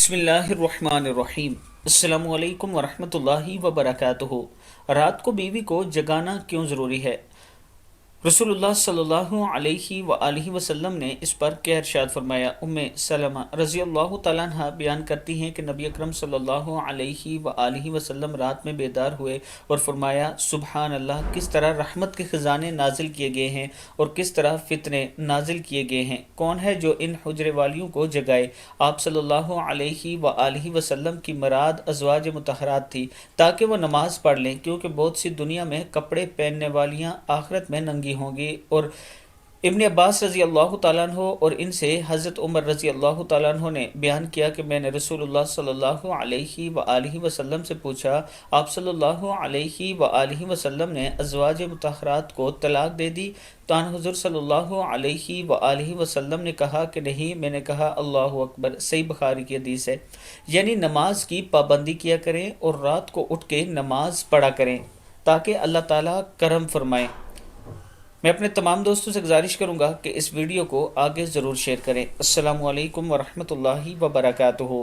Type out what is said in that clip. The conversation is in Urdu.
بسم اللہ الرحمن الرحیم۔ السلام علیکم ورحمۃ اللہ وبرکاتہ۔ رات کو بیوی کو جگانا کیوں ضروری ہے؟ رسول اللہ صلی اللہ علیہ وآلہ وسلم نے اس پر کیا ارشاد فرمایا؟ سلمہ رضی اللہ تعالیٰ عنہ بیان کرتی ہیں کہ نبی اکرم صلی اللہ علیہ وآلہ وسلم رات میں بیدار ہوئے اور فرمایا، سبحان اللہ، کس طرح رحمت کے خزانے نازل کیے گئے ہیں اور کس طرح فتنے نازل کیے گئے ہیں۔ کون ہے جو ان حجرے والیوں کو جگائے؟ آپ صلی اللہ علیہ وآلہ وسلم کی مراد ازواج مطہرات تھی تاکہ وہ نماز پڑھ لیں، کیونکہ بہت سی دنیا میں کپڑے پہننے والیاں آخرت میں ننگی ہوں گی۔ اور ابن عباس رضی اللہ تعالیٰ عنہ اور ان سے حضرت عمر رضی اللہ تعالیٰ عنہ نے بیان کیا کہ میں نے رسول اللہ صلی اللہ علیہ وآلہ وسلم سے پوچھا، آپ صلی اللہ علیہ وآلہ وسلم نے ازواج مطہرات کو طلاق دے دی؟ تو آن حضور صلی اللہ علیہ وآلہ وسلم نے کہا کہ نہیں۔ میں نے کہا، اللہ اکبر۔ صحیح بخاری کی حدیث ہے۔ یعنی نماز کی پابندی کیا کریں اور رات کو اٹھ کے نماز پڑھا کریں تاکہ اللہ تعالیٰ کرم فرمائے۔ میں اپنے تمام دوستوں سے گزارش کروں گا کہ اس ویڈیو کو آگے ضرور شیئر کریں۔ السلام علیکم ورحمۃ اللہ وبرکاتہ۔